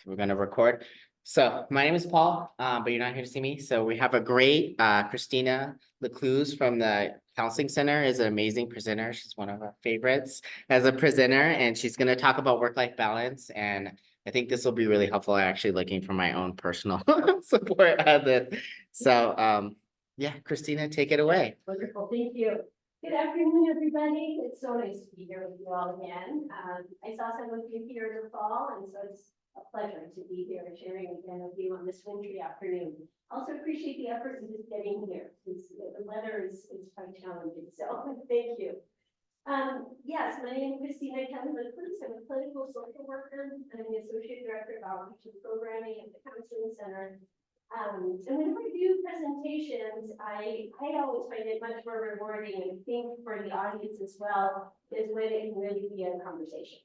We're gonna record. So my name is Paul, but you're not here to see me. So we have a great Christina Lecluse from the Counseling Center is an amazing presenter. She's one of our favorites as a presenter, and she's gonna talk about work-life balance. And I think this will be really helpful. I'm actually looking for my own personal support of it. So yeah, Christina, take it away. Wonderful, thank you. Good afternoon, everybody. It's so nice to be here with you all again. I saw some of you here in the fall, and so it's a pleasure to be here sharing again with you on this wintry afternoon. Also appreciate the effort in just getting here, since the weather is quite challenging, so thank you. Yes, my name is Christina Introduction. I'm a clinical social worker. I'm the Associate Director of Outreach and Programming at the Counseling Center. And when I do presentations, I always find it much more rewarding, and I think for the audience as well, is when it can really be a conversation.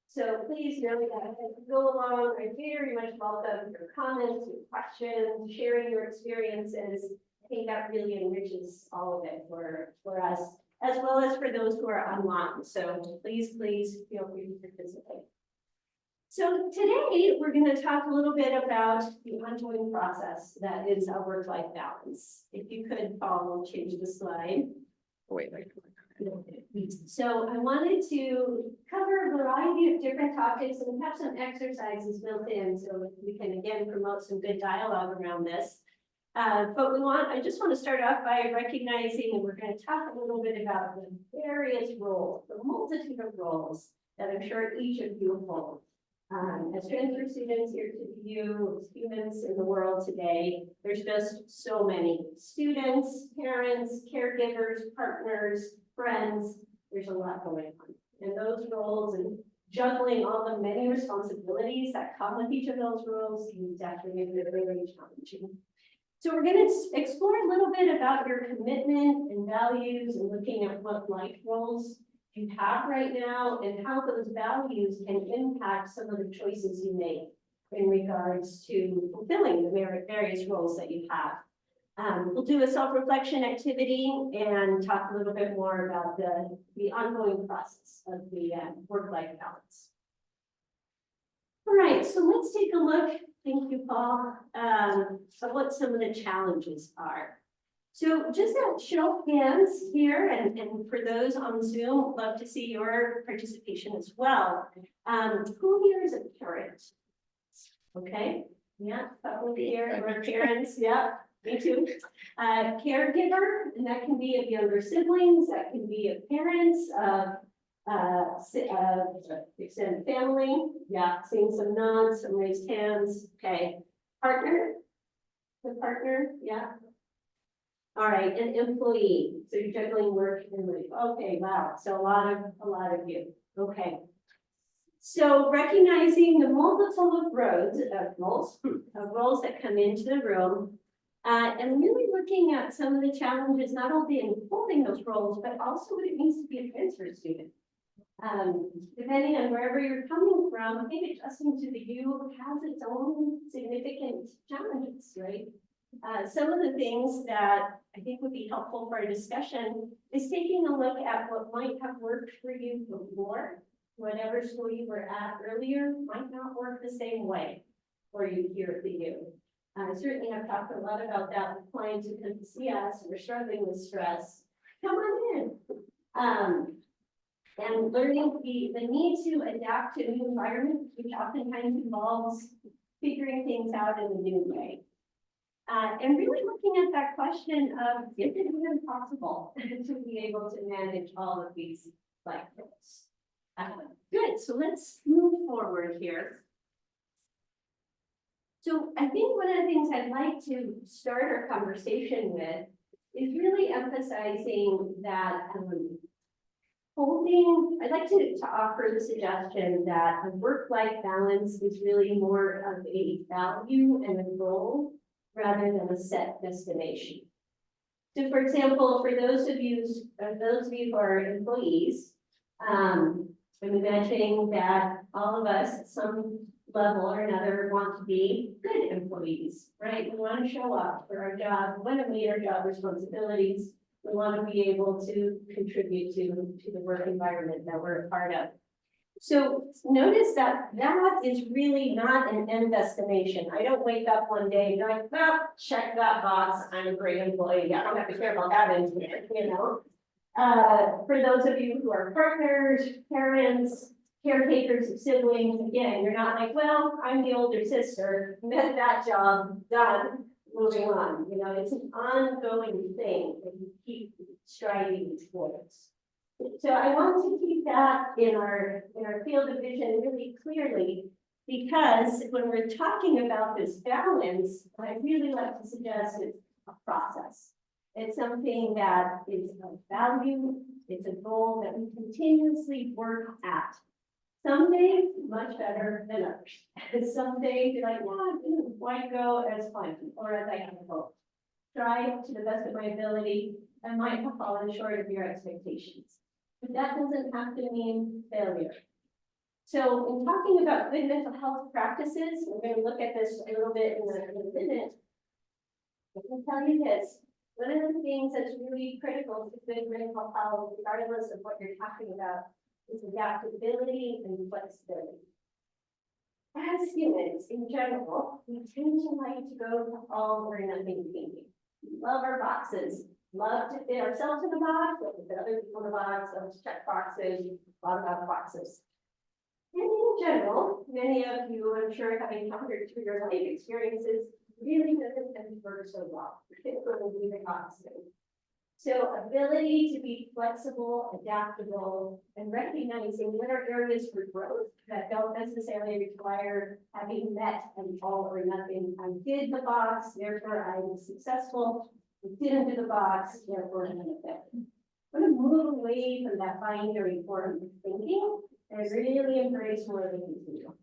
So please know that as you go along, I very much welcome your comments, your questions, sharing your experiences. I think that really enriches all of it for us, as well as for those who are online. So please feel free to participate. So today we're going to talk a little bit about the ongoing process that is our work-life balance. If you could, Paul, change the slide. Wait. So I wanted to cover a variety of different topics and have some exercises built in so we can again promote some good dialogue around this. But I just want to start off by recognizing, and we're going to talk a little bit about the various roles, the multitude of roles that I'm sure each of you hold. As transfer students here to you, as humans in the world today, there's just so many students, parents, caregivers, partners, friends. There's a lot going on. And those roles and juggling all the many responsibilities that come with each of those roles can definitely be very challenging. So we're going to explore a little bit about your commitment and values and looking at what life roles you have right now and how those values can impact some of the choices you make in regards to fulfilling the various roles that you have. We'll do a self-reflection activity and talk a little bit more about the ongoing process of the work-life balance. All right, so let's take a look, thank you, Paul, at what some of the challenges are. So just a show of hands here, and for those on Zoom, love to see your participation as well. Who here is a parent? Okay, yeah, couple here who are parents, yeah, me too. Caregiver, and that can be of younger siblings, that can be of parents, extended family, yeah, seeing some nods, some raised hands, okay. Partner, the partner, yeah. All right, an employee. So you're juggling work and life. Okay, wow. So a lot of you. Okay. So recognizing the multiple of roles that come into the room, and really looking at some of the challenges, not only in holding those roles, but also what it means to be a transfer student. Depending on wherever you're coming from, I think adjusting to the U has its own significant challenges, right? Some of the things that I think would be helpful for a discussion is taking a look at what might have worked for you before. Whatever school you were at earlier might not work the same way for you here at the U. Certainly I've talked a lot about that with clients who come to see us who are struggling with stress. Come on in. And learning the need to adapt to a new environment, which oftentimes involves figuring things out in a new way. And really looking at that question of, is it even possible to be able to manage all of these life roles? Good, so let's move forward here. So I think one of the things I'd like to start our conversation with is really emphasizing that I'd like to offer the suggestion that a work-life balance is really more of a value and a goal rather than a set destination. So for example, for those of you who are employees, I'm imagining that all of us at some level or another want to be good employees, right? We want to show up for our job, we want to meet our job responsibilities, we want to be able to contribute to the work environment that we're a part of. So notice that that is really not an end destination. I don't wake up one day and be like, well, check that box, I'm a great employee, I don't have to care about that engineer, you know? For those of you who are partners, parents, caretakers of siblings, again, you're not like, well, I'm the older sister, met that job, done, moving on. You know, it's an ongoing thing that you keep striving towards. So I want to keep that in our field of vision really clearly, because when we're talking about this balance, I really like to suggest it's a process. It's something that is of value. It's a goal that we continuously work at. Some days much better than others. Some days you're like, well, it didn't quite go as planned or as I had hoped. Try to the best of my ability. I might have fallen short of your expectations. But that doesn't have to mean failure. So in talking about good mental health practices, we're going to look at this a little bit in a minute. I can tell you this, one of the things that's really critical to good mental health, regardless of what you're talking about, is adaptability and flexibility. As humans in general, we tend to like to go to all or nothing thinking. We love our boxes, love to fit ourselves in a box, love to fit other people in a box, love to check boxes, a lot about boxes. And in general, many of you, I'm sure, have encountered through your life experiences, really doesn't tend to work so well, particularly the boxing. So ability to be flexible, adaptable, and recognizing what are areas for growth that don't necessarily require having met an all or nothing. I did the box, therefore I was successful. I didn't do the box, therefore I'm ineffective. I'm going to move away from that binary form of thinking and really embrace more of a continuum.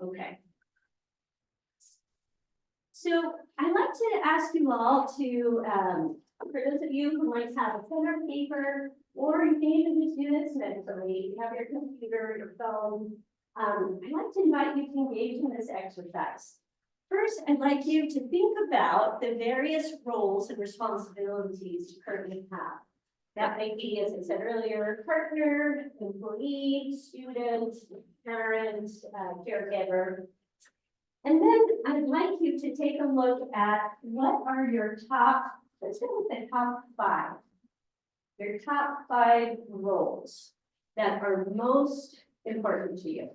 Okay. So I'd like to ask you all to, for those of you who might have a pen or paper, or you can even just do this mentally, you have your computer, your phone, I'd like to invite you to engage in this exercise. First, I'd like you to think about the various roles and responsibilities you currently have. That might be, as I said earlier, partner, employee, student, parent, caregiver. And then I'd like you to take a look at what are your top, let's go with the top 5. Your top 5 roles that are most important to you.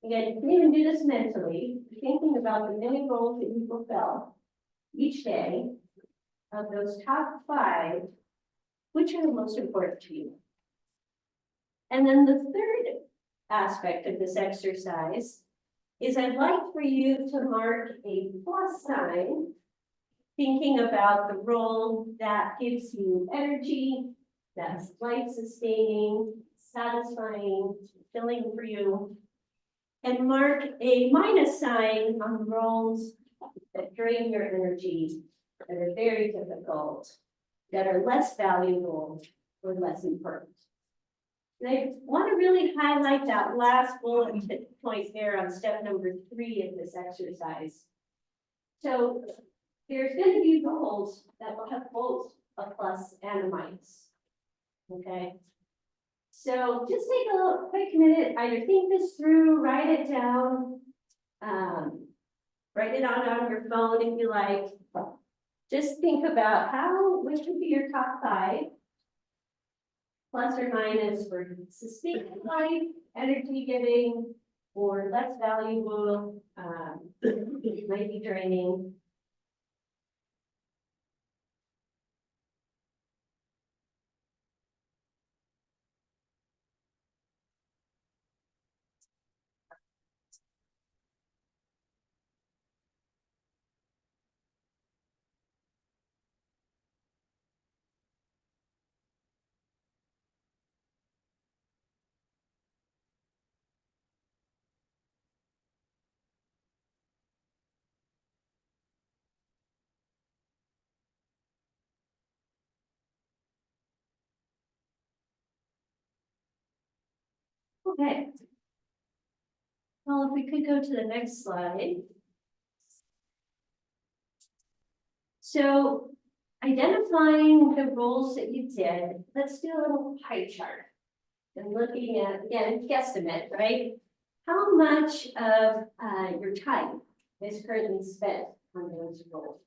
Again, you can even do this mentally, thinking about the many roles that you fulfill each day. Of those top 5, which are the most important to you? And then the third aspect of this exercise is I'd like for you to mark a plus sign, thinking about the role that gives you energy, that's life-sustaining, satisfying, fulfilling for you, and mark a minus sign on roles that drain your energy, that are very difficult, that are less valuable or less important. And I want to really highlight that last bullet point there on step number 3 of this exercise. So there's going to be roles that will have both a plus and a minus. Okay. So just take a quick minute, either think this through, write it down, write it on your phone if you like. Just think about which would be your top 5. Plus or minus for sustaining life, energy giving, or less valuable, it might be draining. Okay. Well, if we could go to the next slide. So identifying the roles that you did, let's do a little pie chart. and looking at, again, guesstimate, right? How much of your time is currently spent on those roles?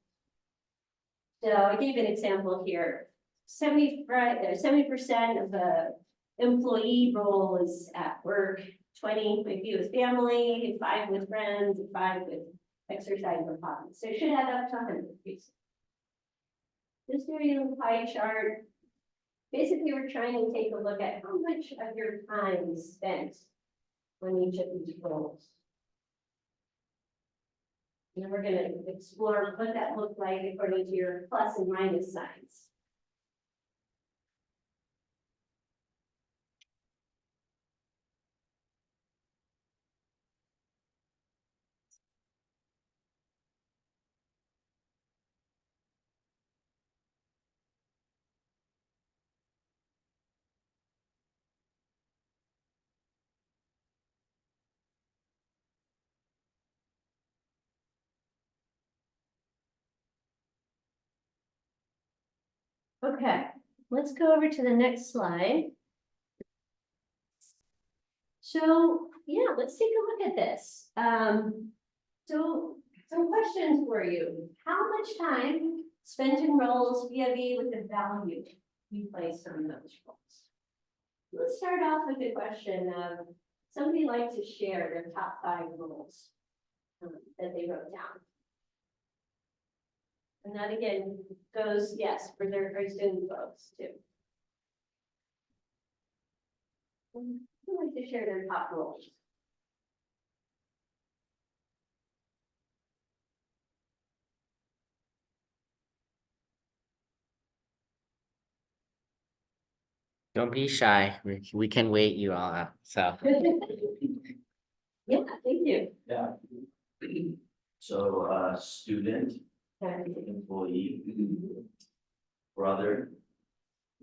So I gave an example here. 70% of the employee role is at work, 20 might be with family, 5 with friends, and 5 with exercise or hobbies. So it should add up to 100 pieces. Just doing a pie chart. Basically, we're trying to take a look at how much of your time is spent on each of these roles. And we're going to explore what that looks like according to your plus and minus signs. Okay, let's go over to the next slide. So, yeah, let's take a look at this. So some questions for you. How much time spent in roles vis-a-vis with the value you place on those roles? Let's start off with the question of somebody like to share their top 5 roles that they wrote down. And that again goes, yes, for their student folks too. Who would like to share their top roles? Don't be shy. We can wait you all out. So Yeah, thank you. Yeah. So, student, employee, brother,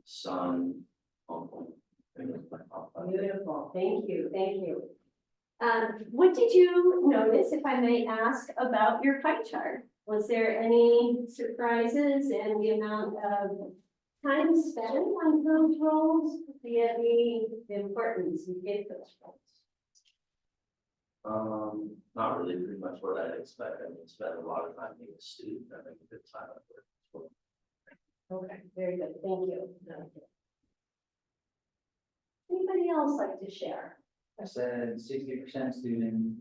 son, uncle. I think that's my top 5. Beautiful, thank you, thank you. What did you notice, if I may ask, about your pie chart? Was there any surprises in the amount of time spent on those roles via the importance you give those roles? Not really pretty much what I'd expect. I mean, spend a lot of time being a student, I think a good time at work. Okay, very good, thank you. Anybody else like to share? I said 60% student,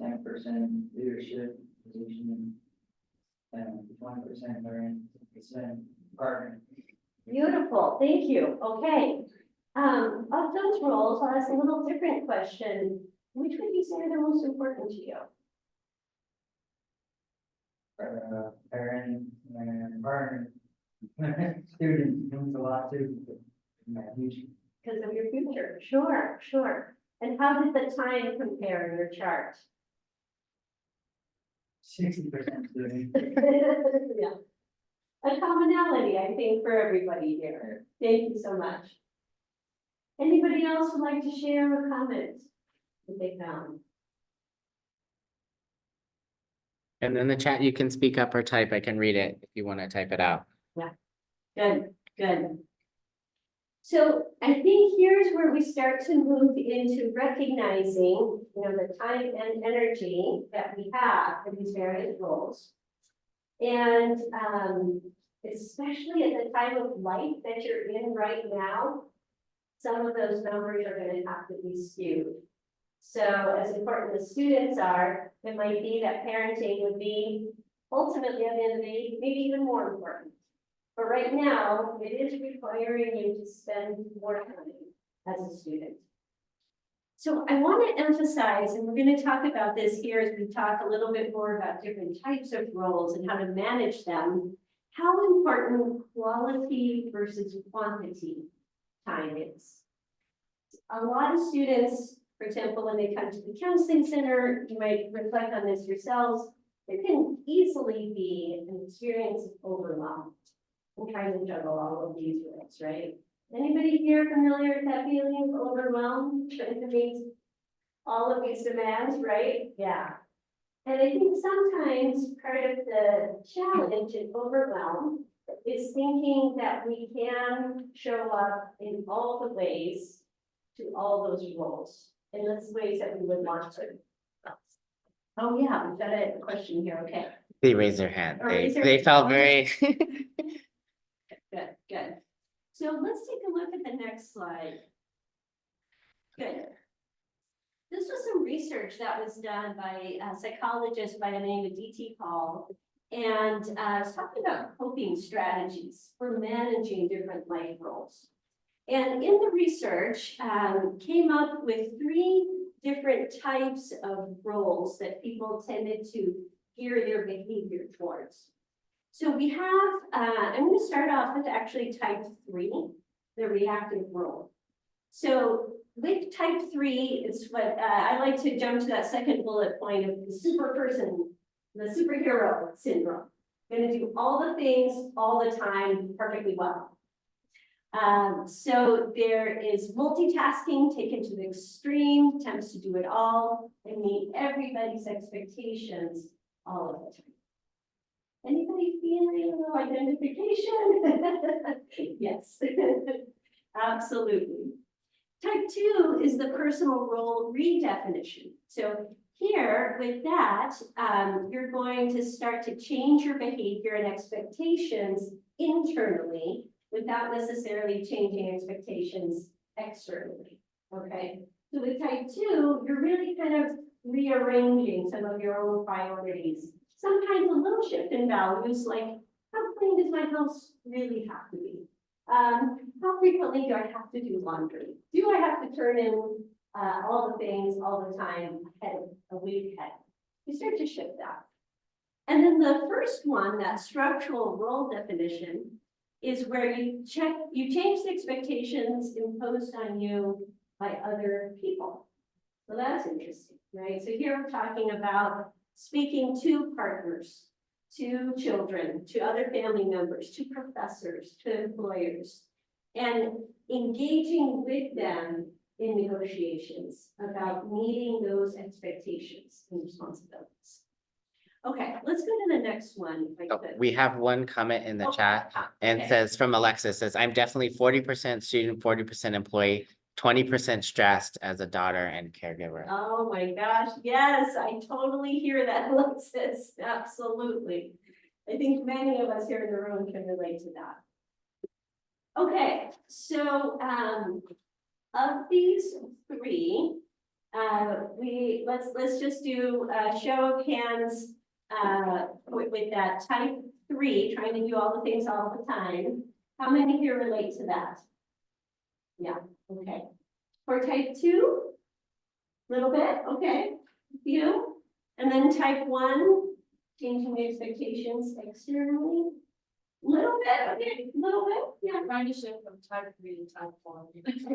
10% leadership position, and 20% learning, 10% partner. Beautiful, thank you, okay. Of those roles, I'll ask a little different question. Which would you say are the most important to you? Parent and partner. Student means a lot too. In that future. Because of your future, sure, sure. And how did the time compare in your chart? 60% student. Yeah. A commonality, I think, for everybody here. Thank you so much. Anybody else would like to share or comment what they found? and in the chat, you can speak up or type. I can read it if you want to type it out. Good, good. So I think here's where we start to move into recognizing, the time and energy that we have for these various roles. And especially at the time of life that you're in right now, some of those numbers are going to have to be skewed. So as important as students are, it might be that parenting would be ultimately at the end of the day, maybe even more important. But right now, it is requiring you to spend more time as a student. So I want to emphasize, and we're going to talk about this here as we talk a little bit more about different types of roles and how to manage them, how important quality versus quantity time is. A lot of students, for example, when they come to the counseling center, you might reflect on this yourselves, there can easily be an experience of overwhelm. I'm trying to juggle all of these roles, right? Anybody here familiar with that feeling of overwhelm, trying to meet all of these demands, right? Yeah. And I think sometimes part of the challenge and overwhelm is thinking that we can show up in all the ways to all those roles in the ways that we would want to. Oh, yeah, we've got a question here, okay, They raised their hand. Or They, raise their- they felt very. good, good. So let's take a look at the next slide. Good. This was some research that was done by a psychologist by the name of D.T. Paul. And it's talking about coping strategies for managing different life roles. And in the research, came up with 3 different types of roles that people tended to gear their behavior towards. So we have, I'm going to start off with actually type 3, the reactive role. So with type 3, it's what I like to jump to that second bullet point of the super person, the superhero syndrome. Going to do all the things all the time perfectly well. So there is multitasking taken to the extreme, attempts to do it all and meet everybody's expectations all of the time. Anybody feeling a little identification? Yes, absolutely. Type 2 is the personal role redefinition. So here with that, you're going to start to change your behavior and expectations internally without necessarily changing expectations externally, okay? So with type 2, you're really kind of rearranging some of your own priorities. Sometimes a little shift in values, like how clean does my house really have to be? How frequently do I have to do laundry? Do I have to turn in all the things all the time ahead, a week ahead? You start to shift that. And then the first one, that structural role definition, is where you change the expectations imposed on you by other people. So that's interesting, right? So here we're talking about speaking to partners, to children, to other family members, to professors, to employers, and engaging with them in negotiations about meeting those expectations and responsibilities. Okay, let's go to the next one. If I Oh, could. we have one comment in the Oh, chat and okay. says from Alexis says, I'm definitely 40% student, 40% employee, 20% stressed as a daughter and caregiver. Oh my gosh, yes, I totally hear that, Alexis, absolutely. I think many of us here in the room can relate to that. Okay, so of these 3, let's just do a show of hands with that type 3, trying to do all the things all the time. How many here relate to that? Yeah, okay. For type 2? Little bit, okay, few. And then type 1, changing the expectations externally. Little bit, okay, little bit, yeah. Trying to shift from type 3 to type 4.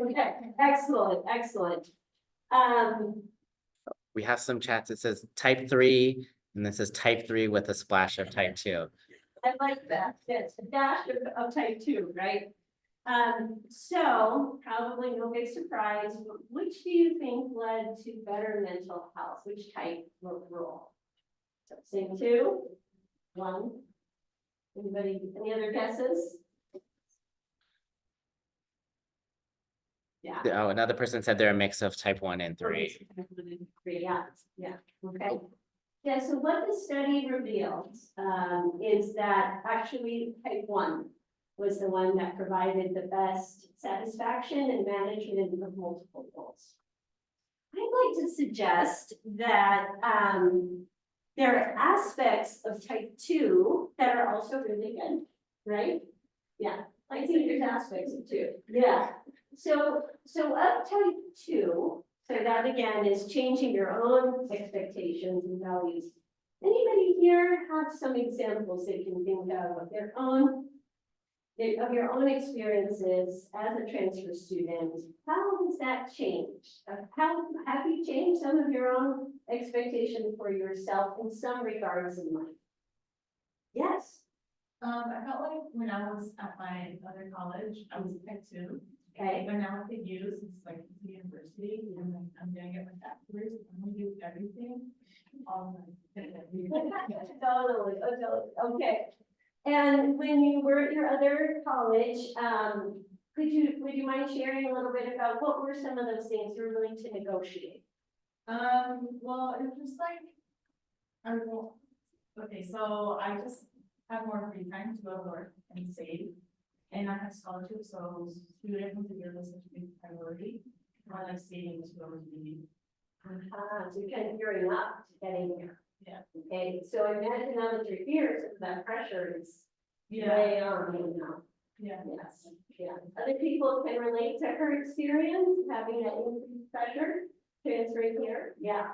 Okay, excellent, excellent. We have some chats. It says type 3 and this is type 3 with a splash of type 2. I like that, yes, a dash of type 2, right? So probably no big surprise, but which do you think led to better mental health? Which type of role? So same 2, 1. Anybody, any other guesses? Yeah. Oh, another person said they're a mix of type 1 and 3. Yeah, yeah, okay. Yeah, so what the study revealed is that actually type 1 was the one that provided the best satisfaction and management of multiple roles. I'd like to suggest that there are aspects of type 2 that are also really good, right? Yeah, I think there's aspects of 2. Yeah. So of type 2, so that again is changing your own expectations and values. Anybody here have some examples they can think of their own, of your own experiences as a transfer student? How has that changed? How have you changed some of your own expectations for yourself in some regards in life? Yes. I felt like when I was at my other college, I was type 2. Okay. But now at the U's, it's like the university, and then I'm gonna get my bachelor's, I'm gonna do everything. Totally, okay. And when you were at your other college, would you mind sharing a little bit about what were some of those things you were willing to negotiate? Well, it's just like, I will, okay, so I just have more free time to go to work and save. And I have scholarships, so student was a such a big priority. I like saving was going to be. So you're kind of gearing up to getting there. Yeah. Okay, so imagine now that you're here, so that pressure is Yeah, way on you now. yeah. Yes, yeah. Other people can relate to her experience, having that increased pressure, transferring here, yeah.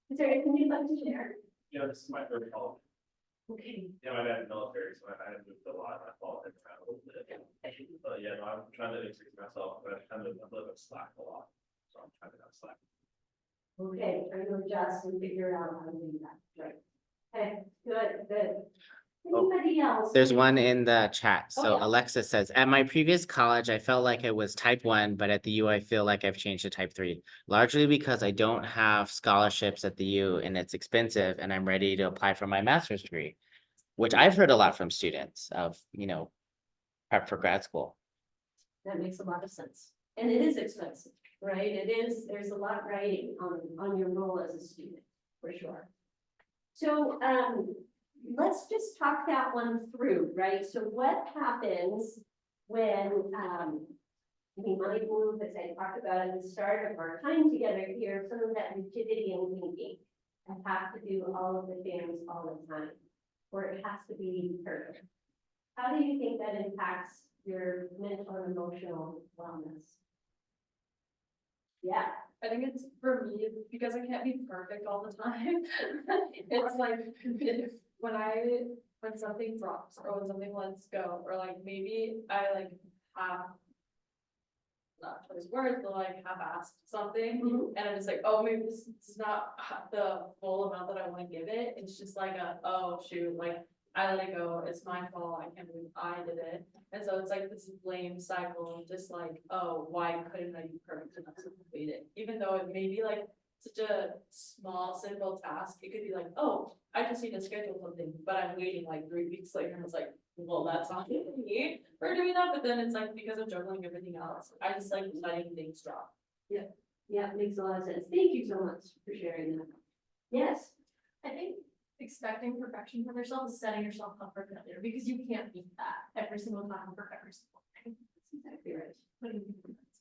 Is there anything you'd like to share? You know, this is my third call. Okay. Yeah, my dad's military, so I had moved a lot, I fall in around a little bit. But yeah, no, I'm trying to increase myself, but I kind of, I'm a little slack a lot, so I'm trying to not slack. Okay, trying to adjust and figure out how to do that, right? Okay, good. Oh, Anybody else? There's one in the chat. Oh, So yeah. Alexa says, at my previous college, I felt like it was type 1, but at the U, I feel like I've changed to type 3, largely because I don't have scholarships at the U and it's expensive and I'm ready to apply for my master's degree, which I've heard a lot from students of, prep for grad school. That makes a lot of sense. And it is expensive, right? It is, there's a lot riding on your role as a student, for sure. So, let's just talk that one through, right? So what happens when, we might move, as I talked about at the start of our time together here, some of that rigidity in thinking. I have to do all of the things all the time, or it has to be perfect. How do you think that impacts your mental and emotional wellness? Yeah, I think it's for me, because I can't be perfect all the time. It's like, when something drops or when something lets go, or like maybe I like have. Not choice words, but like have asked something Mhm. and I'm just like, oh, maybe this is not the full amount that I want to give it. It's just like oh shoot, like I let it go, it's my fault, I can't believe I did it. And so it's like this blame cycle, just like, oh, why couldn't I be perfect enough to complete it? Even though it may be like such a small, simple task, it could be like, oh, I just need to schedule something, but I'm waiting like 3 weeks later and it's like, well, that's not me for doing that. But then it's like, because of juggling everything else, I just like letting things drop. yeah, it makes a lot of sense. Thank you so much for sharing that. Yes, I think expecting perfection from yourself is setting yourself up for failure because you can't beat that every single time for every single thing. that's exactly right.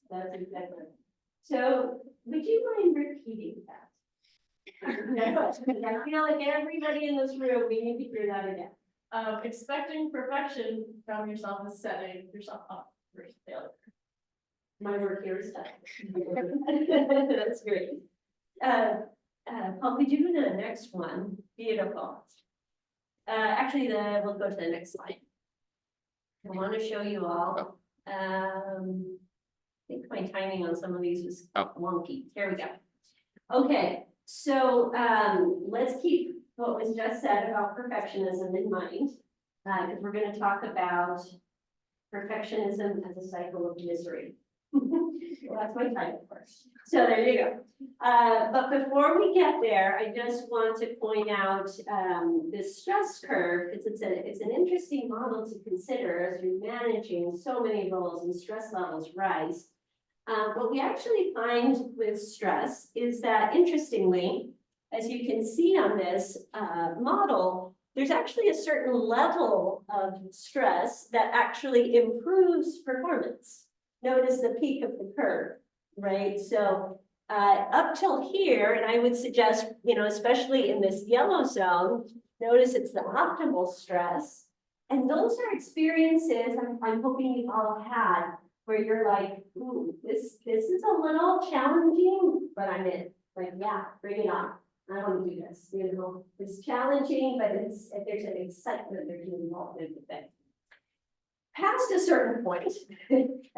That's exactly right. So would you mind repeating that? I feel like everybody in this room, we need to hear that again. Expecting perfection from yourself is setting yourself up for failure. My work here is done. That's great. Paul, could you do the next one? Beautiful. Actually, we'll go to the next slide. I want to show you all. I think my timing on some of these was wonky. Here we go. Okay, so let's keep what was just said about perfectionism in mind, because we're going to talk about perfectionism as a cycle of misery. Well, that's my title first. So there you go. But before we get there, I just want to point out this stress curve, because it's an interesting model to consider as you're managing so many roles and stress levels rise. What we actually find with stress is that, interestingly, as you can see on this model, there's actually a certain level of stress that actually improves performance. Notice the peak of the curve, right? So up till here, and I would suggest, especially in this yellow zone, notice it's the optimal stress. And those are experiences I'm hoping you've all had where you're like, ooh, this is a little challenging, but I'm in. Like, yeah, bring it on. I want to do this. It's challenging, but there's an excitement there's involved in the thing. Past a certain point,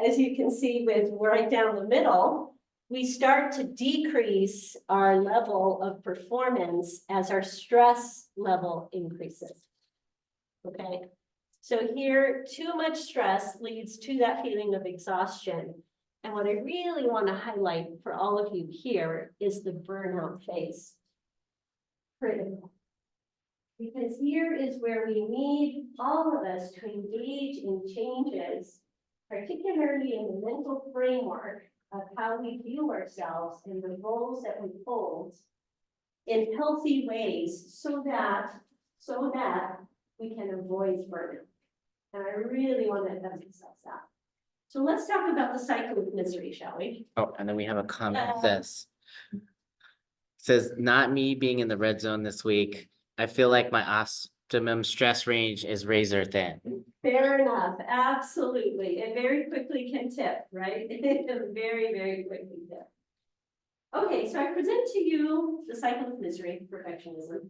as you can see with right down the middle, we start to decrease our level of performance as our stress level increases. Okay, so here, too much stress leads to that feeling of exhaustion. And what I really want to highlight for all of you here is the burnout phase. Critical. Because here is where we need all of us to engage in changes particularly in the mental framework of how we view ourselves and the roles that we hold in healthy ways so that we can avoid burnout. And I really want to emphasize that. So let's talk about the cycle of misery, shall we? Oh, and then we have a comment of this. Says, not me being in the red zone this week. I feel like my optimum stress range is razor thin. Fair enough, absolutely. It very quickly can tip, right? It can very, very quickly tip. Okay, so I present to you the cycle of misery, perfectionism.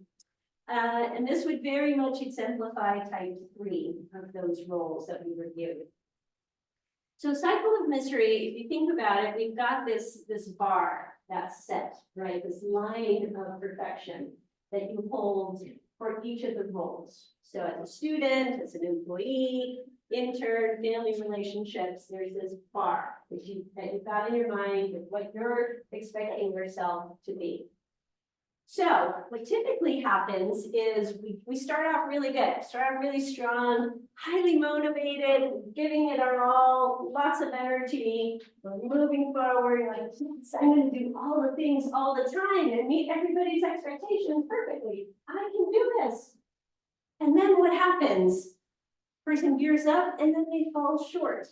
And this would very much exemplify type 3 of those roles that we reviewed. So cycle of misery, if you think about it, we've got this bar that's set, right? This line of perfection that you hold for each of the roles. So as a student, as an employee, intern, family relationships, there's this bar that you've got in your mind of what you're expecting yourself to be. So what typically happens is we start off really good, start off really strong, highly motivated, giving it our all, lots of energy, we're moving forward, like, yes, I'm gonna do all the things all the time and meet everybody's expectations perfectly. I can do this. And then what happens? Person gears up and then they fall short.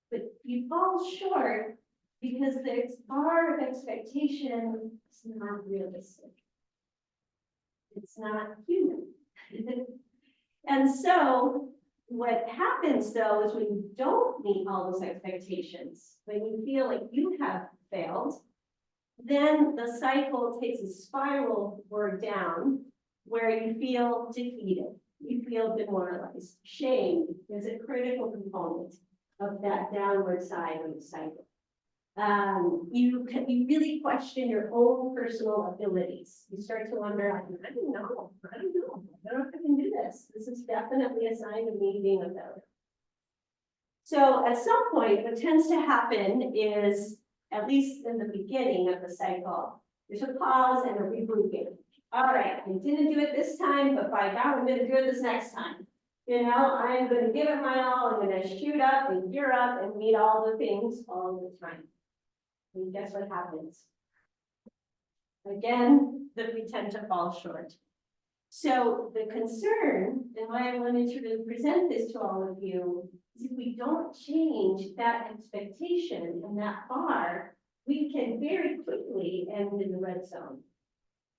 But you fall short because there's bar of expectation is not realistic. It's not human. And so what happens though is when you don't meet all those expectations, when you feel like you have failed, then the cycle takes a spiral or down where you feel defeated, you feel demoralized, shame is a critical component of that downward side of the cycle. You really question your own personal abilities. You start to wonder, I don't know if I can do this. This is definitely a sign of me being a failure. So at some point, what tends to happen is, at least in the beginning of the cycle, there's a pause and a regrouping. All right, I didn't do it this time, but by God, I'm going to do it this next time. You know, I'm going to give it my all. I'm going to shoot up and gear up and meet all the things all the time. And guess what happens? Again, that we tend to fall short. So the concern, and why I wanted to present this to all of you, is if we don't change that expectation and that bar, we can very quickly end in the red zone.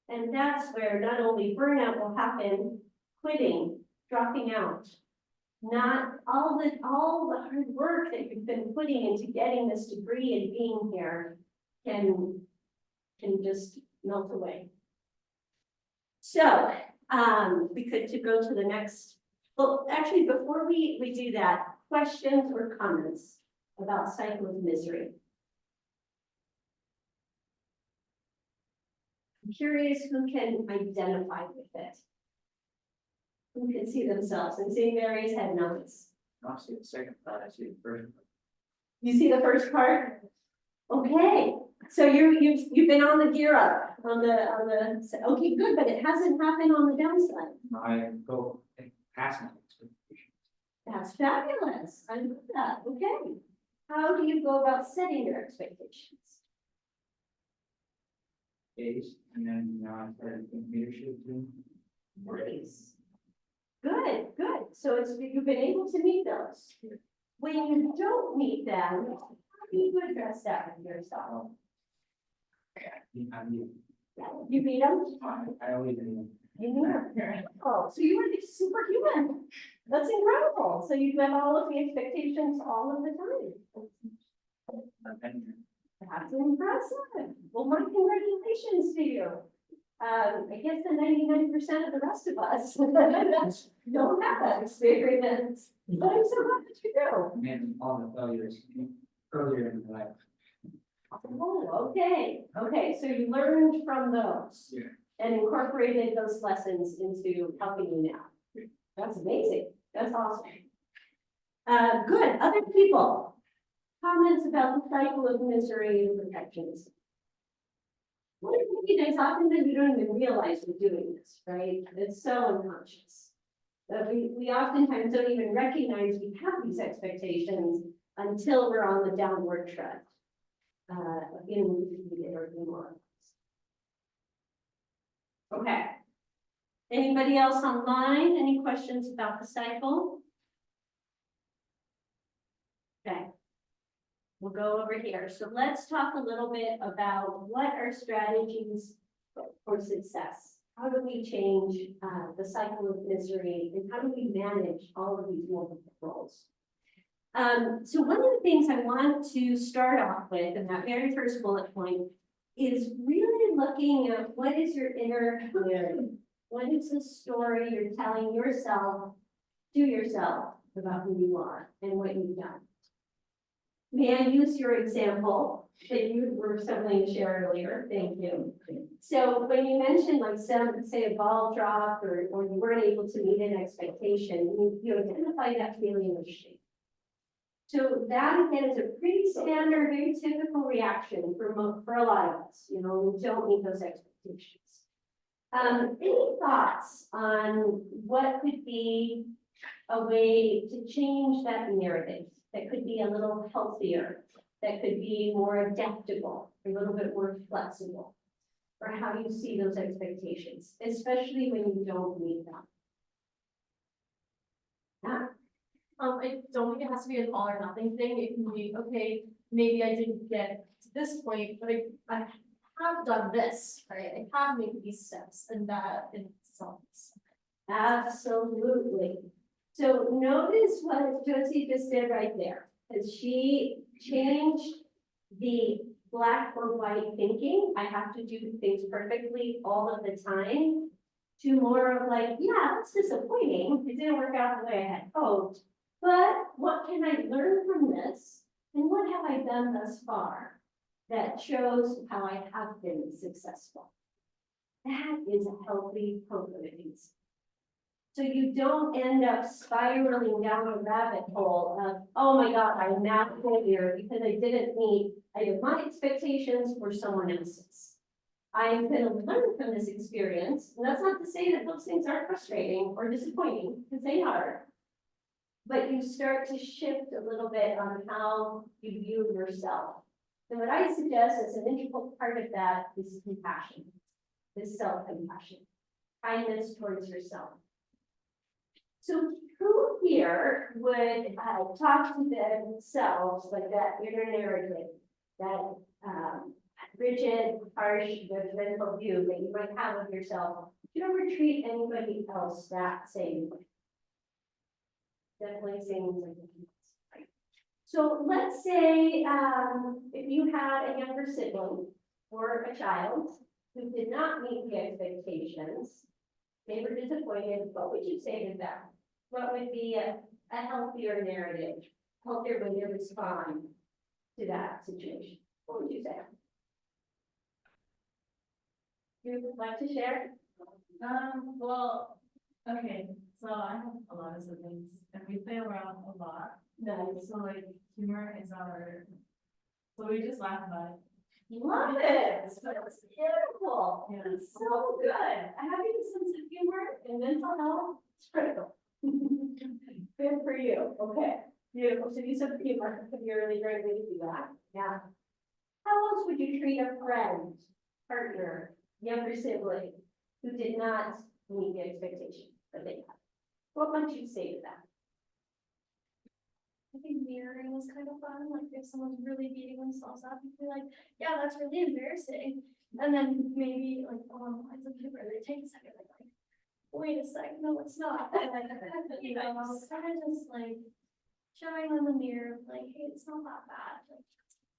And that's where not only burnout will happen, quitting, dropping out, not all the hard work that you've been putting into getting this degree and being here can just melt away. So we could go to the next. Well, actually, before we do that, questions or comments about cycle of misery. I'm curious who can identify with it. Who can see themselves and see Mary's head nods. I see the second part, I see the first part. You see the first part? Okay, so you've been on the gear up, okay, good, but it hasn't happened on the downside. I go past my expectations. That's fabulous, I love that, okay. How do you go about setting your expectations? Days, and then, I started in leadership too. Nice. Good, good, so you've been able to meet those. When you don't meet them, how do you address that with yourself? You beat them? I always do. Oh, so you were the superhuman. That's incredible. So you met all of the expectations all of the time. That's impressive. Well, my congratulations to you. I guess the 99% of the rest of us don't have that experience, but I'm so glad that you do. And all the failures earlier in my life. Oh, okay, okay, so you learned from those. Yeah. And incorporated those lessons into helping you now. That's amazing, that's awesome. Good, other people, comments about the cycle of misery and perfectionism. What if you guys often you don't even realize you're doing this, right? It's so unconscious. But we oftentimes don't even recognize we have these expectations until we're on the downward trend. In more. Okay. Anybody else online? Any questions about the cycle? Okay. We'll go over here. So let's talk a little bit about what are strategies for success. How do we change the cycle of misery, and how do we manage all of these multiple roles? So one of the things I want to start off with in that very first bullet point is really looking at what is your inner narrative. What is the story you're telling yourself, to yourself, about who you are and what you've done? May I use your example that you were something to share earlier? Thank you. So when you mentioned like say a ball drop or you weren't able to meet an expectation, you identify that feeling of shame. So that again is a pretty standard, very typical reaction for a lot of us, you know, we don't meet those expectations. Any thoughts on what could be a way to change that narrative that could be a little healthier, that could be more adaptable, a little bit more flexible, or how you see those expectations, especially when you don't meet them? Yeah. I don't think it has to be an all or nothing thing. It can be, okay, maybe I didn't get to this point, but I have done this, right? I have made these steps, and that in itself. Absolutely. So notice what Josie just did right there, because she changed the black or white thinking, I have to do things perfectly all of the time, to more of like, yeah, that's disappointing. It didn't work out the way I had hoped. But what can I learn from this? And what have I done thus far that shows how I have been successful? That is a healthy coping. So you don't end up spiraling down a rabbit hole of, oh my God, I'm now failure because I didn't meet either my expectations or someone else's. I'm going to learn from this experience. And that's not to say that those things aren't frustrating or disappointing, because they are. But you start to shift a little bit on how you view yourself. And what I suggest as an integral part of that is compassion, is self-compassion, kindness towards yourself. So who here would talk to themselves like that inner narrative, that rigid, harsh, judgmental view that you might have of yourself? Do you ever treat anybody else that same way? Definitely seems like. So let's say if you had a younger sibling or a child who did not meet the expectations, they were disappointed, what would you say to them? What would be a healthier narrative, healthier way to respond to that situation? What would you say? You would like to share? Well, okay, so I have a lot of siblings and we play around a lot. Nice. So like humor is so we just laugh about it. Love it. That's beautiful. Yeah. It's so good. Having a sense of humor and mental health is critical. Good for you. Okay. Beautiful. So use of humor could be a really great way to do that. Yeah. How else would you treat a friend, partner, younger sibling who did not meet the expectation that they had? What might you say to them? I think mirroring is kind of fun. Like if someone's really beating themselves up, you feel like, yeah, that's really embarrassing. And then maybe like, oh, it's a paper. They take a second, like, wait a sec, no, it's not. And then, you know, kind of just like showing them the mirror, like, hey, it's not that bad. Like,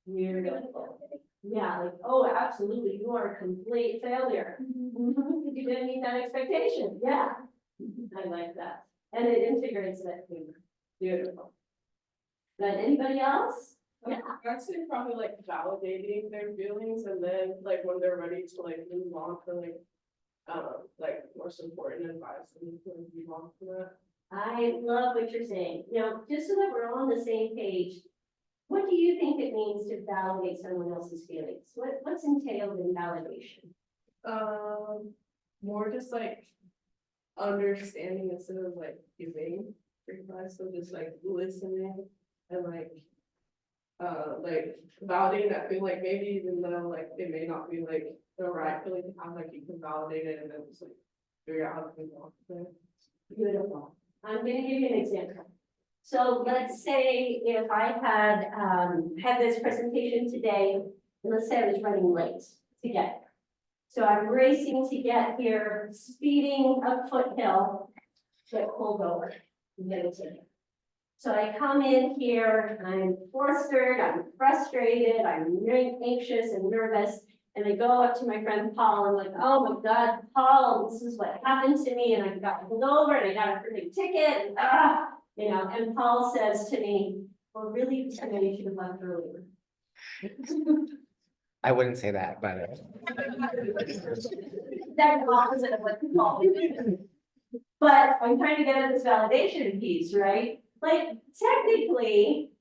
you're gonna be okay. Yeah, like, oh, absolutely, you are a complete failure. Mm-hmm. You didn't meet that expectation. Yeah, I like that. And it integrates that humor. Beautiful. But anybody else? Yeah. I'd say probably like validating their feelings, and then like when they're ready to like move on for like more support and advice, and move on from that. I love what you're saying. Now, just so that we're all on the same page, what do you think it means to validate someone else's feelings? What's entailed in validation? More just like understanding instead of like giving requests, so just like listening and like validating that feeling, like maybe even though like it may not be like the right feeling to have, like you can validate it and then just like figure out how to move on with it. Beautiful. I'm gonna give you an example. So let's say if I had this presentation today, and let's say I was running late to get here. So I'm racing to get here, speeding up foothill, get pulled over, and get a ticket. So I come in here, I'm flustered, I'm frustrated, I'm anxious and nervous. And I go up to my friend Paul, I'm like, oh my God, Paul, this is what happened to me, and I got pulled over, and I got a freaking ticket, and and Paul says to me, well, really, Tina, you should have left earlier. I wouldn't say that, but That's opposite of what Paul did. But I'm trying to get at this validation piece, right? Like, technically,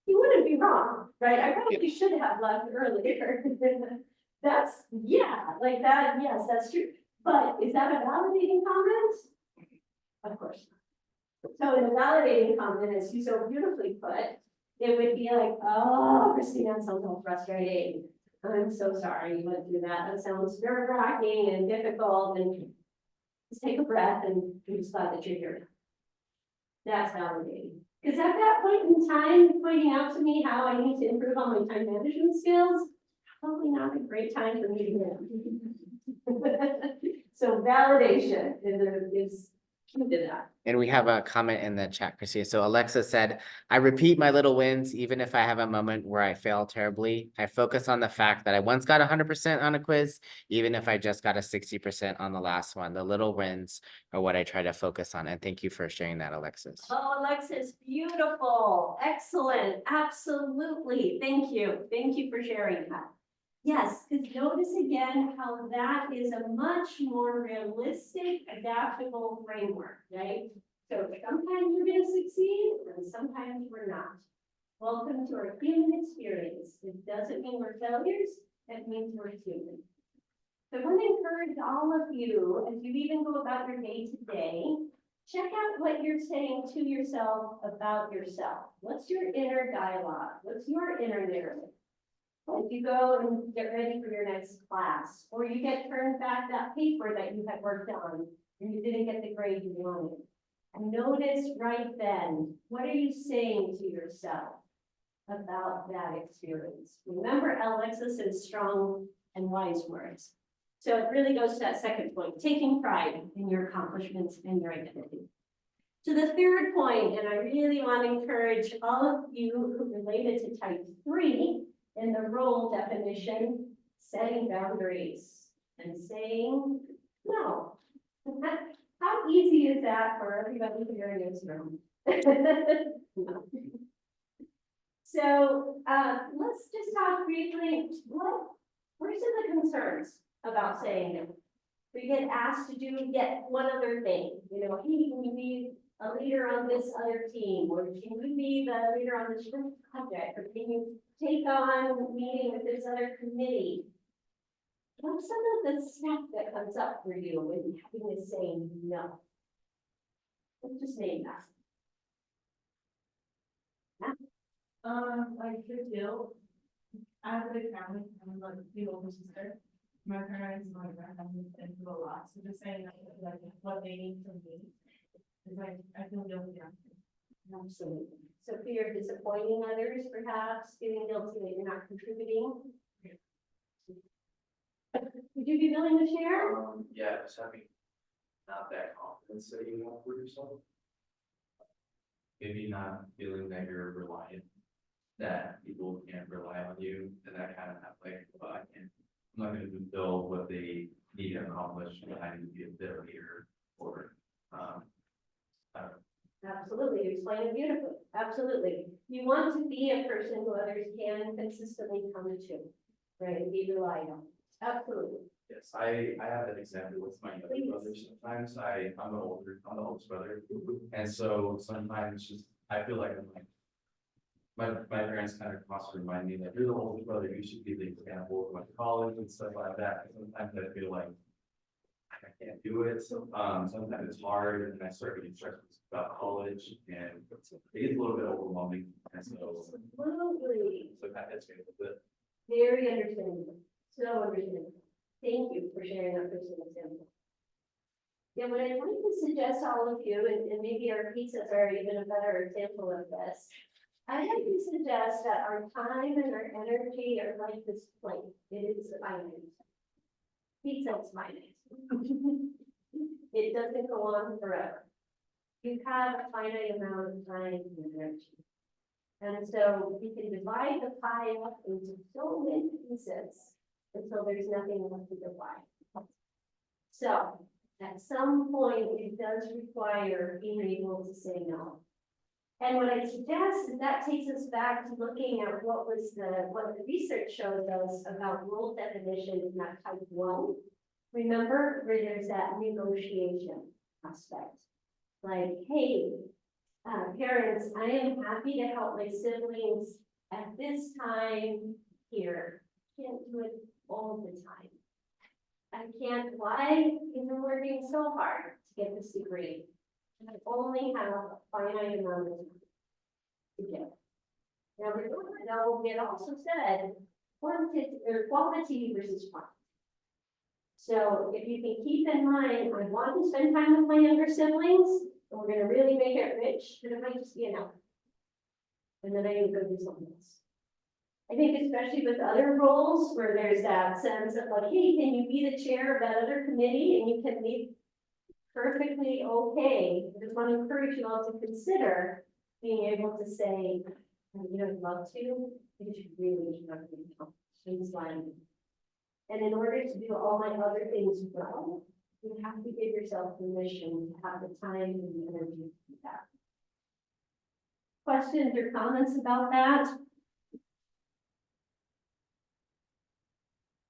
he wouldn't be wrong, right? I probably should have left earlier. That's, yeah, like that, yes, that's true. But is that a validating comment? Of course not. So in a validating comment, as you so beautifully put, it would be like, oh, Christina, I'm so frustrating. I'm so sorry you went through that. That sounds nerve-wracking and difficult, and just take a breath and I'm just glad that you're here. That's validating. Because at that point in time, pointing out to me how I need to improve on my time management skills, probably not a great time for me to do. So validation is key to that. and we have a comment in the chat, Christina. So Alexa said, I repeat my little wins, even if I have a moment where I fail terribly. I focus on the fact that I once got 100% on a quiz, even if I just got a 60% on the last one. The little wins are what I try to focus on. And thank you for sharing that, Alexis. Oh, Alexis, beautiful, excellent, absolutely. Thank you. Thank you for sharing that. Yes, because notice again how that is a much more realistic, adaptable framework, right? So sometimes we're going to succeed and sometimes we're not. Welcome to our human experience. It doesn't mean we're failures, it means we're human. So I want to encourage all of you, as you even go about your day to day, check out what you're saying to yourself about yourself. What's your inner dialogue? What's your inner narrative? If you go and get ready for your next class, or you get turned back that paper that you had worked on and you didn't get the grade you wanted. And notice right then, what are you saying to yourself about that experience? Remember, Alexis is strong and wise words. So it really goes to that second point, taking pride in your accomplishments and your identity. To the third point, and I really want to encourage all of you who related to type 3 in the role definition, setting boundaries and saying no. How easy is that for everybody here in this room? No. So let's just talk briefly, what are some of the concerns about saying no? We get asked to do yet one other thing, hey, can you be a leader on this other team, or can you be the leader on this project, or can you take on meeting with this other committee? What's some of the stuff that comes up for you when having to say no? Let's just name that. Like good deal. I have a big family, I'm like the older sister. My parents, my grandparents, and do a lot, so just saying like what they need from me. Is like, I feel guilty after. Absolutely. So fear of disappointing others, perhaps, feeling guilty that you're not contributing. Would you be willing to share? Yeah, just having not that confidence that you want for yourself. Maybe not feeling that you're reliant, that people can't rely on you, and that kind of like, well, I'm not gonna fulfill what they need to accomplish, but I need to be a better leader or, I don't know. Absolutely, you explained it beautifully. Absolutely. You want to be a person who others can consistently come to, right, and be relied on. Absolutely. Yes, I have an example with my younger brother. Sometimes I'm the oldest brother, and so sometimes just I feel like I'm like my parents kind of constantly remind me that you're the oldest brother, you should be the example, going to college and stuff like that. Sometimes I feel like I can't do it, so, sometimes it's hard, and I start getting stressed about college, and it gets a little bit overwhelming, and so. Absolutely, So that hits me a little bit. very understandable, so understandable. Thank you for sharing that personal example. Yeah, what I'd like to suggest to all of you, and maybe our pizzas are even a better example of this. I'd like to suggest that our time and our energy are like this plate. It is finite. Pizza is finite. It doesn't go on forever. You have a finite amount of time and energy. And so we can divide the pie up into so many pieces until there's nothing left to divide. So at some point, it does require being able to say no. And what I suggest is that takes us back to looking at what the research shows us about role definition in that type 1. Remember where there's that negotiation aspect. Like, hey, parents, I am happy to help my siblings at this time here. Can't do it all the time. I can't, why? Because I'm working so hard to get this degree. And I only have a finite amount of time to get it. Now, it also said quality versus quantity. So if you can keep in mind, I want to spend time with my younger siblings, and we're gonna really make it rich, then it might just be enough. And then I need to go do something else. I think especially with other roles where there's that sense of like, hey, can you be the chair of that other committee and you can leave perfectly okay. I just want to encourage you all to consider being able to say, you know, I'd love to, because you really not going to help. And in order to do all my other things well, you have to give yourself permission to have the time and the energy to do that. Questions or comments about that?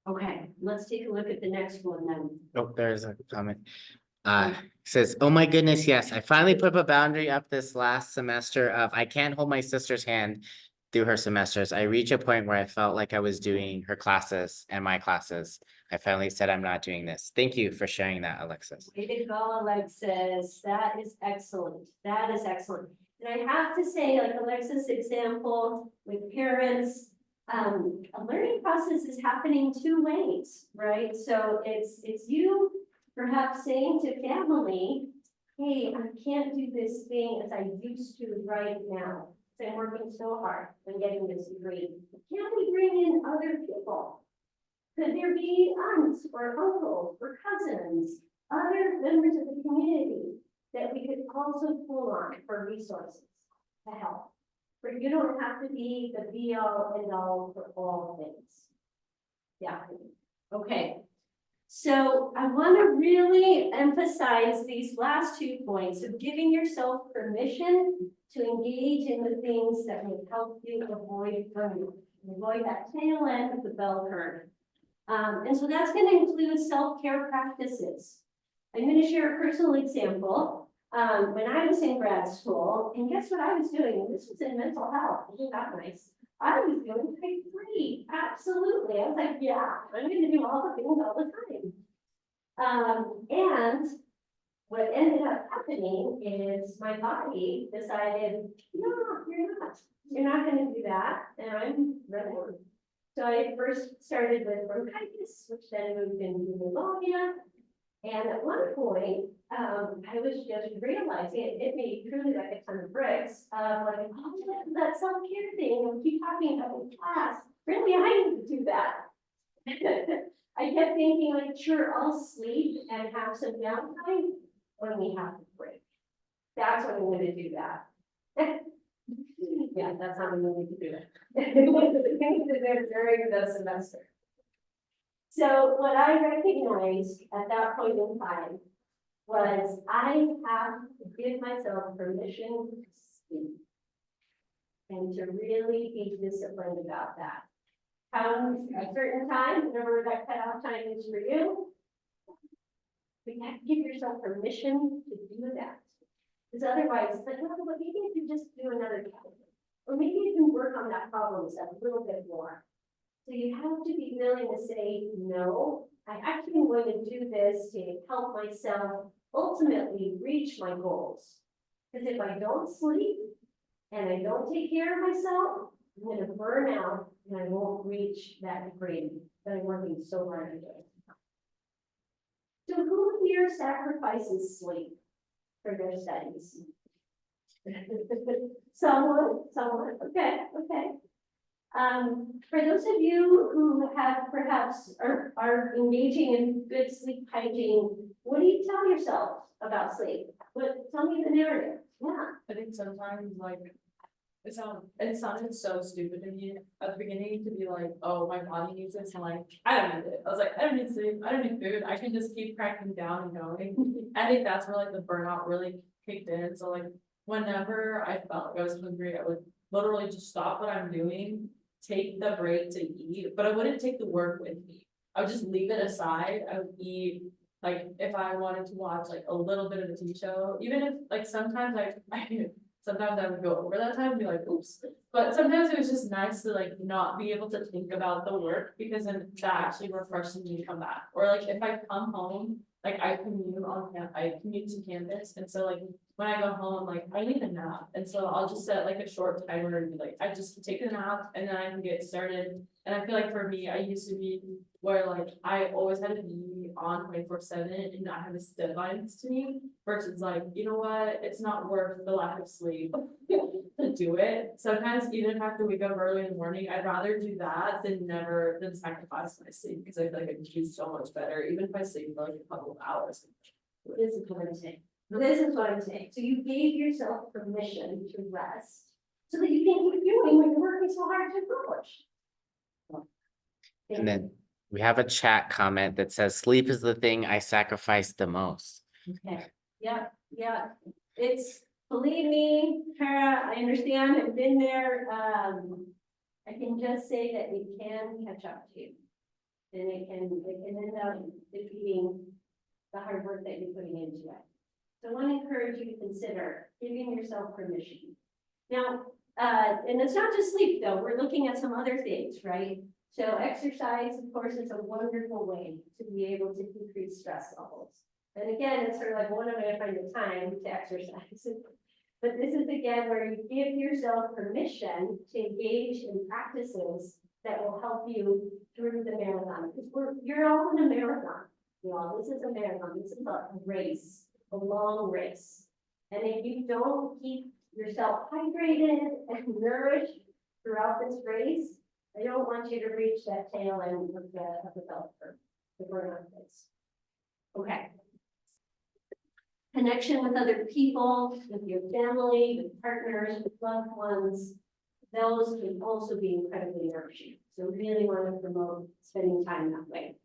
Okay, let's take a look at the next one then. Oh, there's a comment. Says, oh my goodness, yes, I finally put a boundary up this last semester of I can't hold my sister's hand through her semesters. I reached a point where I felt like I was doing her classes and my classes. I finally said I'm not doing this. Thank you for sharing that, Alexis. Way to go, Alexis. That is excellent. That is excellent. And I have to say, like Alexis' example with parents, a learning process is happening 2 ways, right? So it's you perhaps saying to family, hey, I can't do this thing as I used to right now. So I'm working so hard on getting this degree. Can we bring in other people? Could there be aunts or uncles or cousins, other members of the community that we could also pull on for resources to help? Where you don't have to be the be all and all for all things. Yeah, okay. So I want to really emphasize these last 2 points of giving yourself permission to engage in the things that will help you avoid burnout, avoid that tail end of the bell curve. And so that's going to include self-care practices. I'm going to share a personal example. When I was in grad school, and guess what I was doing? This was in mental health. Isn't that nice? I was doing grade 3. Absolutely. I was like, yeah, I'm going to do all the things all the time. And what ended up happening is my body decided, no, you're not. You're not going to do that. And I'm ready. So I first started with bronchitis, which then moved into pneumonia. And at one point, I was just realizing it hit me truly like a ton of bricks. Like, oh, that self-care thing we keep talking about in class. Really, I need to do that. I kept thinking, like, sure, I'll sleep and have some downtime when we have a break. That's when I'm going to do that. Yeah, that's how I'm going to do it. During the semester. So what I recognized at that point in time was I have to give myself permission to speak and to really be disciplined about that. A certain time, whatever that cutoff time is for you, you have to give yourself permission to do that. Because otherwise, it's like, well, maybe I can just do another job. Or maybe you can work on that problem set a little bit more. So you have to be willing to say, no, I actually am going to do this to help myself ultimately reach my goals. Because if I don't sleep and I don't take care of myself, I'm gonna burn out and I won't reach that degree that I'm working so hard to do. So who here sacrifices sleep for their studies? Someone, okay. For those of you who have perhaps are engaging in good sleep hygiene, what do you tell yourself about sleep? Tell me the narrative. Yeah. I think sometimes like, it sounded so stupid to me at the beginning to be like, oh, my body needs this, and like, I don't need it. I was like, I don't need sleep, I don't need food, I can just keep cracking down and going. I think that's where like the burnout really kicked in, so like, whenever I felt like I was hungry, I would literally just stop what I'm doing, take the break to eat, but I wouldn't take the work with me. I would just leave it aside, I would eat, like, if I wanted to watch like a little bit of a TV show, even if like sometimes sometimes I would go over that time and be like, oops. But sometimes it was just nice to like not be able to think about the work because then that actually refreshes me to come back. Or like if I come home, like I commute to campus. And so like when I go home, like I need a nap. And so I'll just set like a short timer and be like, I just take a nap and then I can get started. And I feel like for me, I used to be where like I always had to be on 24/7 and not have this deadlines to me versus like, you know what, it's not worth the lack of sleep to do it. Sometimes even if I have to wake up early in the morning, I'd rather do that than sacrifice my sleep because I feel like I can do so much better, even if I sleep for like a couple of hours. This is what I'm saying. This is what I'm saying. So you gave yourself permission to rest so that you can keep doing what you're working so hard to accomplish. And then we have a chat comment that says sleep is the thing I sacrifice the most. Okay, yeah. It's, believe me, Kara, I understand, I've been there. I can just say that it can catch up to you. And it can end up defeating the hard work that you're putting into it. So I want to encourage you to consider giving yourself permission. Now, and it's not just sleep though, we're looking at some other things, right? So exercise, of course, is a wonderful way to be able to decrease stress levels. And again, it's sort of like, what am I going to find the time to exercise? But this is again where you give yourself permission to engage in practices that will help you through the marathon. Because you're all in a marathon. You know, this is a marathon. This is a race, a long race. And if you don't keep yourself hydrated and nourished throughout this race, I don't want you to reach that tail end of the bell curve, the burnout phase. Okay. Connection with other people, with your family, with partners, with loved ones, those can also be incredibly nourishing. So really want to promote spending time that way.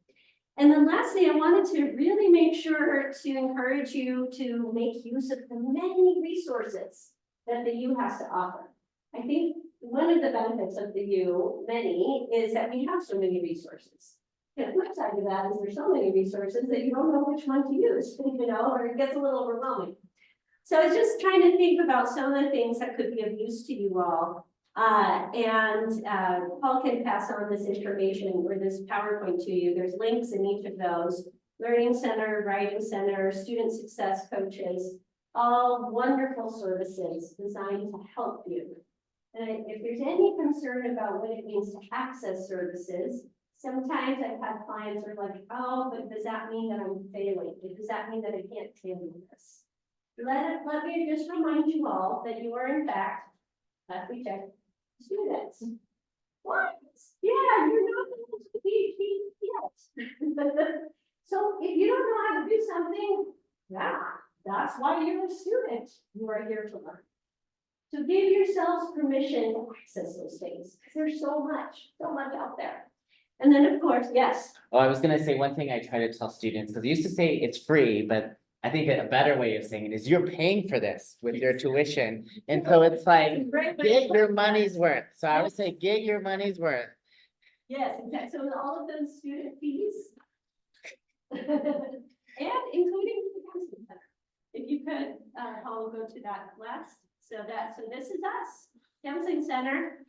And then lastly, I wanted to really make sure to encourage you to make use of the many resources that the U has to offer. I think one of the benefits of the U, many, is that we have so many resources. The flip side of that is there's so many resources that you don't know which one to use, you know, or it gets a little overwhelming. So I was just trying to think about some of the things that could be of use to you all. Paul can pass on this information or this PowerPoint to you. There's links in each of those. Learning Center, Writing Center, Student Success Coaches, all wonderful services designed to help you. And if there's any concern about what it means to access services, sometimes I've had clients who are like, oh, but does that mean that I'm failing? Does that mean that I can't handle this? Let me just remind you all that you are in fact, as we check, students. What? Yeah, you're not going to be yet. So if you don't know how to do something, yeah, that's why you're a student. You are here to learn. So give yourselves permission to access those things, because there's so much out there. And then of course, yes. Oh, I was gonna say one thing I try to tell students, because I used to say it's free, but I think a better way of saying it is you're paying for this with your tuition. And so it's like, get your money's worth. So I would say, get your money's worth. Yes, exactly. So all of those student fees. And including the counseling center. If you could, Paul, go to that last. So this is us, counseling center,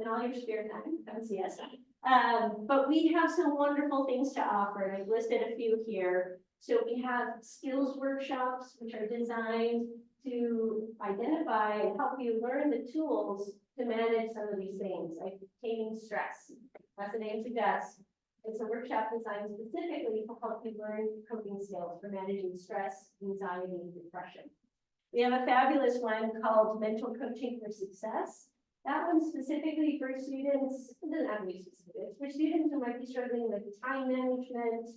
in all your spare time, come see us. But we have some wonderful things to offer. I've listed a few here. So we have skills workshops, which are designed to identify and help you learn the tools to manage some of these things, like taming stress. As the name suggests, it's a workshop designed specifically to help you learn coping skills for managing stress, anxiety, and depression. We have a fabulous one called Mental Coaching for Success. That one's specifically for students, it doesn't have to be specific, for students who might be struggling with time management,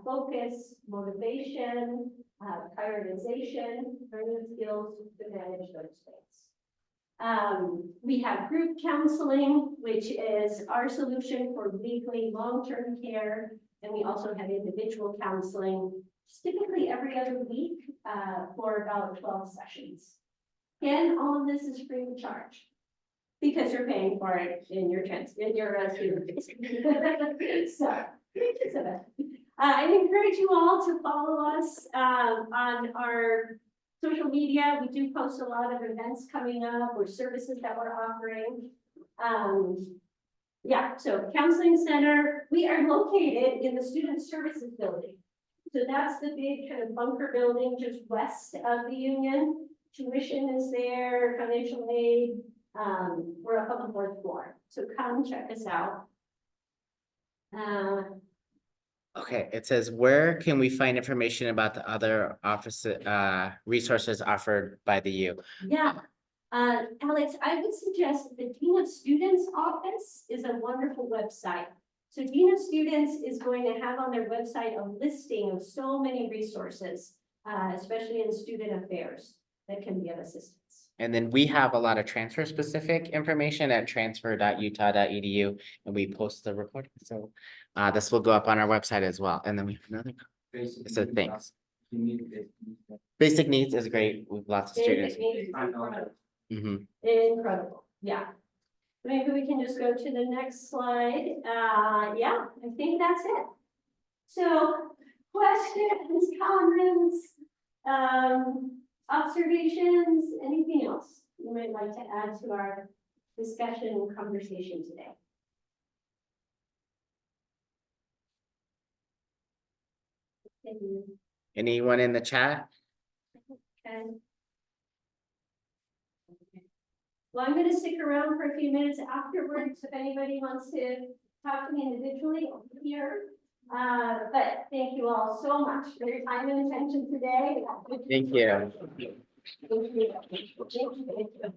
focus, motivation, prioritization, learning skills to manage those things. We have group counseling, which is our solution for weekly long-term care. And we also have individual counseling, typically every other week, for about 12 sessions. Again, all of this is free of charge because you're paying for it in your student fees. So, I encourage you all to follow us on our social media. We do post a lot of events coming up or services that we're offering. Yeah, so Counseling Center, we are located in the Student Services Building. So that's the big kind of bunker building just west of the Union. Tuition is there, financial aid. We're up on the 4th floor. So come check us out. Okay, it says, where can we find information about the other office, resources offered by the U? Yeah, Alex, I would suggest the Dean of Students office is a wonderful website. So Dean of Students is going to have on their website a listing of so many resources, especially in student affairs that can be of assistance. And then we have a lot of transfer specific information at transfer.utah.edu and we post the recording. So this will go up on our website as well. And then we have another, so thanks. Basic needs is great with lots of students. Mhm. Incredible, yeah. Maybe we can just go to the next slide. Yeah, I think that's it. So questions, comments, observations, anything else you might like to add to our discussion and conversation today? Anyone in the chat? Okay. Well, I'm gonna stick around for a few minutes afterwards if anybody wants to talk to me individually over here. But thank you all so much for your time and attention today. Thank you. Thank you. Thank you.